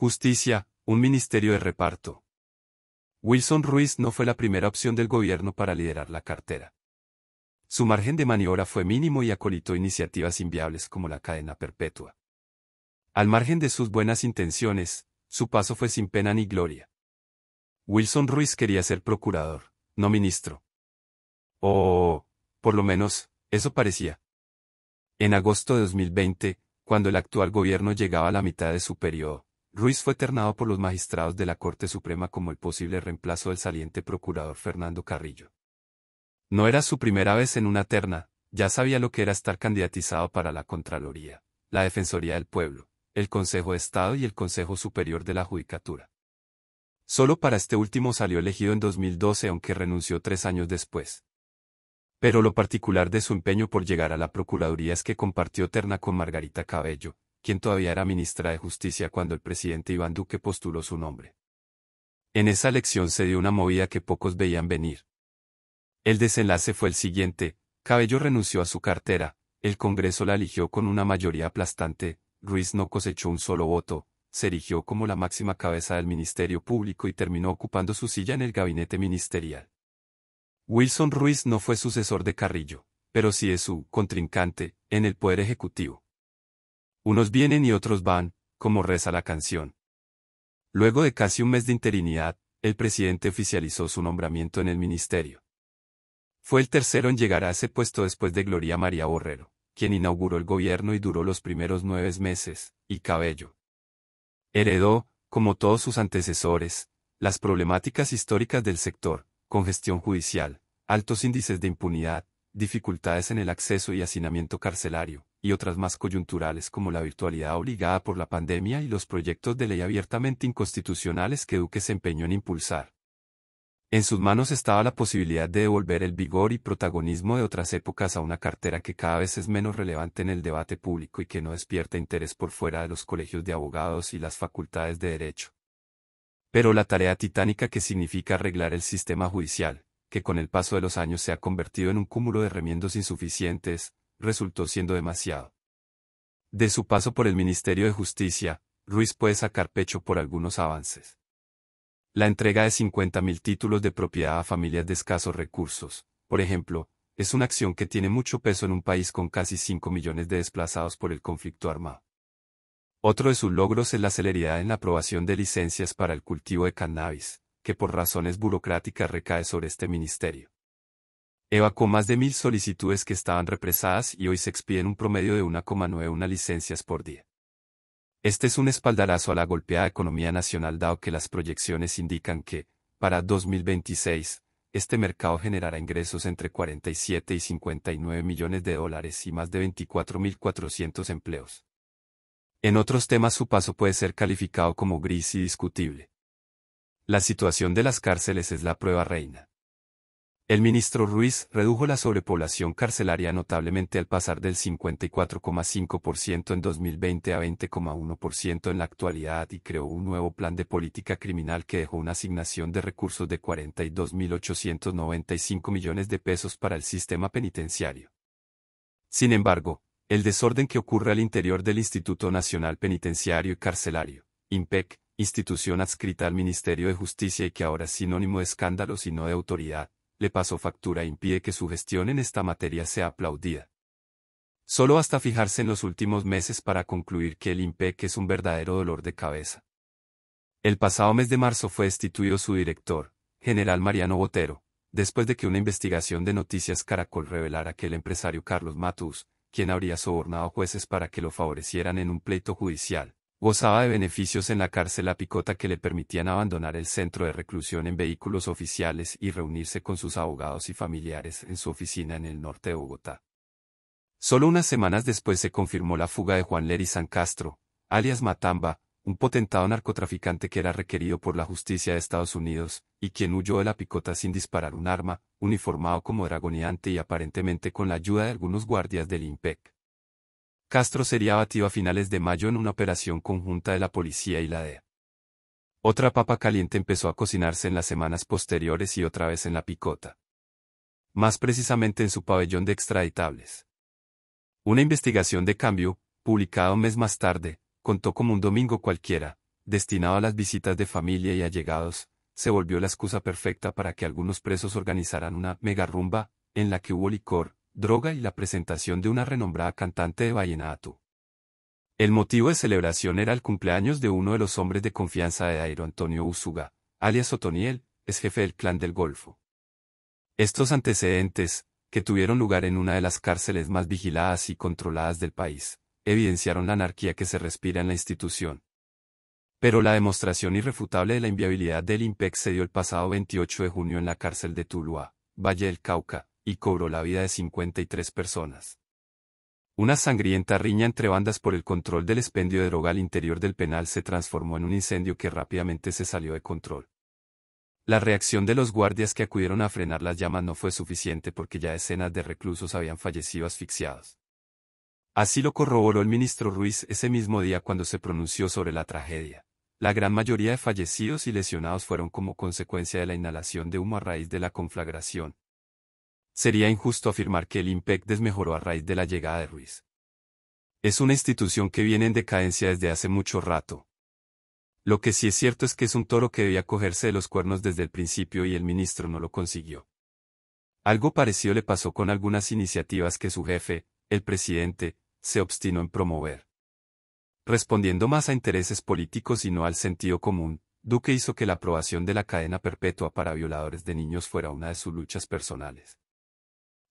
Justicia, un ministerio de reparto. Wilson Ruiz no fue la primera opción del gobierno para liderar la cartera. Su margen de maniobra fue mínimo y acolitó iniciativas inviables como la cadena perpetua. Al margen de sus buenas intenciones, su paso fue sin pena ni gloria. Wilson Ruiz quería ser procurador, no ministro. O, por lo menos, eso parecía. En agosto de 2020, cuando el actual gobierno llegaba a la mitad de su periodo, Ruiz fue ternado por los magistrados de la Corte Suprema como el posible reemplazo del saliente procurador Fernando Carrillo. No era su primera vez en una terna, ya sabía lo que era estar candidatizado para la Contraloría, la Defensoría del Pueblo, el Consejo de Estado y el Consejo Superior de la Judicatura. Solo para este último salió elegido en 2012 aunque renunció 3 años después. Pero lo particular de su empeño por llegar a la Procuraduría es que compartió terna con Margarita Cabello, quien todavía era ministra de Justicia cuando el presidente Iván Duque postuló su nombre. En esa elección se dio una movida que pocos veían venir. El desenlace fue el siguiente: Cabello renunció a su cartera, el Congreso la eligió con una mayoría aplastante, Ruiz no cosechó un solo voto, se erigió como la máxima cabeza del Ministerio Público y terminó ocupando su silla en el gabinete ministerial. Wilson Ruiz no fue sucesor de Carrillo, pero sí es su contrincante en el Poder Ejecutivo. Unos vienen y otros van, como reza la canción. Luego de casi un mes de interinidad, el presidente oficializó su nombramiento en el ministerio. Fue el tercero en llegar a ese puesto después de Gloria María Borrero, quien inauguró el gobierno y duró los primeros 9 meses, y Cabello heredó, como todos sus antecesores, las problemáticas históricas del sector: congestión judicial, altos índices de impunidad, dificultades en el acceso y hacinamiento carcelario, y otras más coyunturales como la virtualidad obligada por la pandemia y los proyectos de ley abiertamente inconstitucionales que Duque se empeñó en impulsar. En sus manos estaba la posibilidad de devolver el vigor y protagonismo de otras épocas a una cartera que cada vez es menos relevante en el debate público y que no despierta interés por fuera de los colegios de abogados y las facultades de derecho. Pero la tarea titánica que significa arreglar el sistema judicial, que con el paso de los años se ha convertido en un cúmulo de remiendos insuficientes, resultó siendo demasiado. De su paso por el Ministerio de Justicia, Ruiz puede sacar pecho por algunos avances. La entrega de 50.000 títulos de propiedad a familias de escasos recursos, por ejemplo, es una acción que tiene mucho peso en un país con casi 5 millones de desplazados por el conflicto armado. Otro de sus logros es la celeridad en la aprobación de licencias para el cultivo de cannabis, que por razones burocráticas recae sobre este ministerio. Evacuó más de 1.000 solicitudes que estaban represadas y hoy se expiden un promedio de 1,91 licencias por día. Este es un espaldarazo a la golpeada economía nacional dado que las proyecciones indican que, para 2026, este mercado generará ingresos entre 47 y 59 millones de dólares y más de 24.400 empleos. En otros temas su paso puede ser calificado como gris y discutible. La situación de las cárceles es la prueba reina. El ministro Ruiz redujo la sobrepoblación carcelaria notablemente al pasar del 54,5% en 2020 a 20,1% en la actualidad y creó un nuevo plan de política criminal que dejó una asignación de recursos de 42.895 millones de pesos para el sistema penitenciario. Sin embargo, el desorden que ocurre al interior del Instituto Nacional Penitenciario y Carcelario, INPEC, institución adscrita al Ministerio de Justicia y que ahora es sinónimo de escándalos y no de autoridad, le pasó factura e impide que su gestión en esta materia sea aplaudida. Solo basta fijarse en los últimos meses para concluir que el INPEC es un verdadero dolor de cabeza. El pasado mes de marzo fue destituido su director, general Mariano Botero, después de que una investigación de Noticias Caracol revelara que el empresario Carlos Matus, quien habría sobornado jueces para que lo favorecieran en un pleito judicial, gozaba de beneficios en la cárcel La Picota que le permitían abandonar el centro de reclusión en vehículos oficiales y reunirse con sus abogados y familiares en su oficina en el norte de Bogotá. Solo unas semanas después se confirmó la fuga de Juan Lery San Castro, alias Matamba, un potentado narcotraficante que era requerido por la justicia de Estados Unidos, y quien huyó de La Picota sin disparar un arma, uniformado como dragoneante y aparentemente con la ayuda de algunos guardias del INPEC. Castro sería abatido a finales de mayo en una operación conjunta de la policía y la DEA. Otra papa caliente empezó a cocinarse en las semanas posteriores y otra vez en La Picota. Más precisamente en su pabellón de extraditables. Una investigación de cambio, publicada un mes más tarde, contó como un domingo cualquiera, destinado a las visitas de familia y allegados, se volvió la excusa perfecta para que algunos presos organizaran una mega rumba, en la que hubo licor, droga y la presentación de una renombrada cantante de vallenato. El motivo de celebración era el cumpleaños de uno de los hombres de confianza de Dairo Antonio Usuga, alias Otoniel, ex jefe del Clan del Golfo. Estos antecedentes, que tuvieron lugar en una de las cárceles más vigiladas y controladas del país, evidenciaron la anarquía que se respira en la institución. Pero la demostración irrefutable de la inviabilidad del IMPEC se dio el pasado 28 de junio en la cárcel de Tuluá, Valle del Cauca, y cobró la vida de 53 personas. Una sangrienta riña entre bandas por el control del expendio de droga al interior del penal se transformó en un incendio que rápidamente se salió de control. La reacción de los guardias que acudieron a frenar las llamas no fue suficiente porque ya decenas de reclusos habían fallecido asfixiados. Así lo corroboró el ministro Ruiz ese mismo día cuando se pronunció sobre la tragedia. La gran mayoría de fallecidos y lesionados fueron como consecuencia de la inhalación de humo a raíz de la conflagración. Sería injusto afirmar que el IMPEC desmejoró a raíz de la llegada de Ruiz. Es una institución que viene en decadencia desde hace mucho rato. Lo que sí es cierto es que es un toro que debía cogerse de los cuernos desde el principio y el ministro no lo consiguió. Algo parecido le pasó con algunas iniciativas que su jefe, el presidente, se obstinó en promover. Respondiendo más a intereses políticos y no al sentido común, Duque hizo que la aprobación de la cadena perpetua para violadores de niños fuera una de sus luchas personales.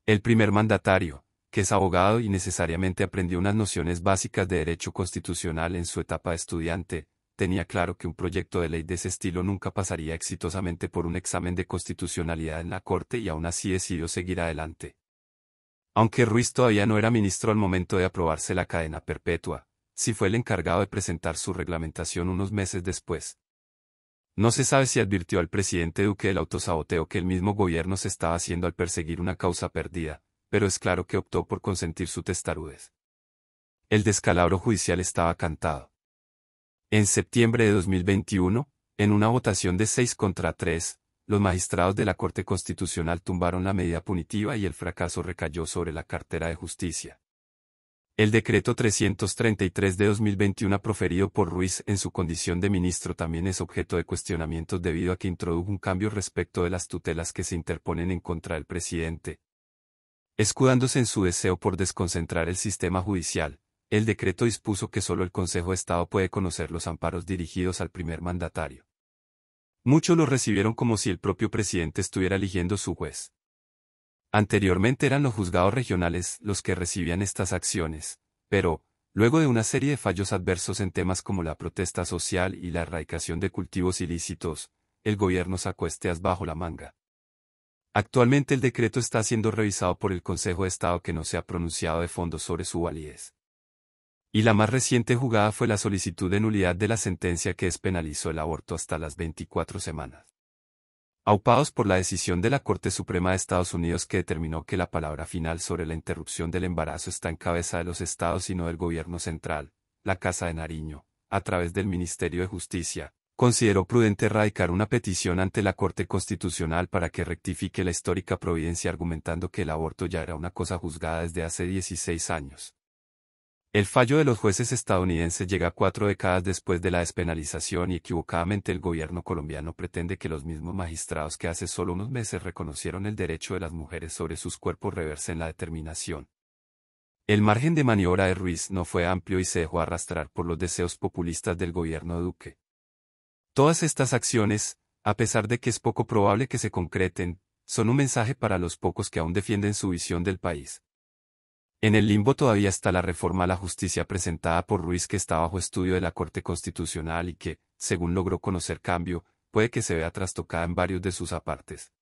El primer mandatario, que es abogado y necesariamente aprendió unas nociones básicas de derecho constitucional en su etapa de estudiante, tenía claro que un proyecto de ley de ese estilo nunca pasaría exitosamente por un examen de constitucionalidad en la Corte y aún así decidió seguir adelante. Aunque Ruiz todavía no era ministro al momento de aprobarse la cadena perpetua, sí fue el encargado de presentar su reglamentación unos meses después. No se sabe si advirtió al presidente Duque del autosaboteo que el mismo gobierno se estaba haciendo al perseguir una causa perdida, pero es claro que optó por consentir su testarudez. El descalabro judicial estaba cantado. En septiembre de 2021, en una votación de 6 contra 3, los magistrados de la Corte Constitucional tumbaron la medida punitiva y el fracaso recayó sobre la cartera de justicia. El decreto 333 de 2021 proferido por Ruiz en su condición de ministro también es objeto de cuestionamientos debido a que introdujo un cambio respecto de las tutelas que se interponen en contra del presidente. Escudándose en su deseo por desconcentrar el sistema judicial, el decreto dispuso que solo el Consejo de Estado puede conocer los amparos dirigidos al primer mandatario. Muchos lo recibieron como si el propio presidente estuviera eligiendo su juez. Anteriormente eran los juzgados regionales los que recibían estas acciones, pero, luego de una serie de fallos adversos en temas como la protesta social y la erradicación de cultivos ilícitos, el gobierno sacó este as bajo la manga. Actualmente el decreto está siendo revisado por el Consejo de Estado que no se ha pronunciado de fondo sobre su validez. Y la más reciente jugada fue la solicitud de nulidad de la sentencia que despenalizó el aborto hasta las 24 semanas. Aupados por la decisión de la Corte Suprema de Estados Unidos que determinó que la palabra final sobre la interrupción del embarazo está en cabeza de los estados y no del gobierno central, la Casa de Nariño, a través del Ministerio de Justicia, consideró prudente radicar una petición ante la Corte Constitucional para que rectifique la histórica providencia argumentando que el aborto ya era una cosa juzgada desde hace 16 años. El fallo de los jueces estadounidenses llega 4 décadas después de la despenalización y equivocadamente el gobierno colombiano pretende que los mismos magistrados que hace solo unos meses reconocieron el derecho de las mujeres sobre sus cuerpos reversen la determinación. El margen de maniobra de Ruiz no fue amplio y se dejó arrastrar por los deseos populistas del gobierno de Duque. Todas estas acciones, a pesar de que es poco probable que se concreten, son un mensaje para los pocos que aún defienden su visión del país. En el limbo todavía está la reforma a la justicia presentada por Ruiz que está bajo estudio de la Corte Constitucional y que, según logró conocer cambio, puede que se vea trastocada en varios de sus apartes.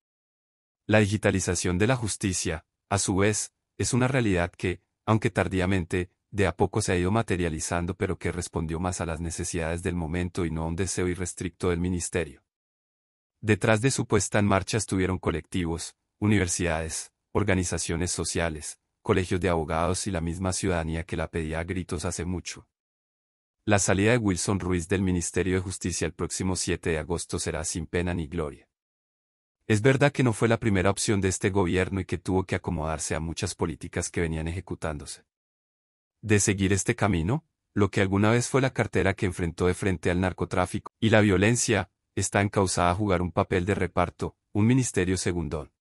La digitalización de la justicia, a su vez, es una realidad que, aunque tardíamente, de a poco se ha ido materializando pero que respondió más a las necesidades del momento y no a un deseo irrestricto del ministerio. Detrás de su puesta en marcha estuvieron colectivos, universidades, organizaciones sociales, colegios de abogados y la misma ciudadanía que la pedía a gritos hace mucho. La salida de Wilson Ruiz del Ministerio de Justicia el próximo 7 de agosto será sin pena ni gloria. Es verdad que no fue la primera opción de este gobierno y que tuvo que acomodarse a muchas políticas que venían ejecutándose. De seguir este camino, lo que alguna vez fue la cartera que enfrentó de frente al narcotráfico y la violencia, está encausada a jugar un papel de reparto, un ministerio segundón.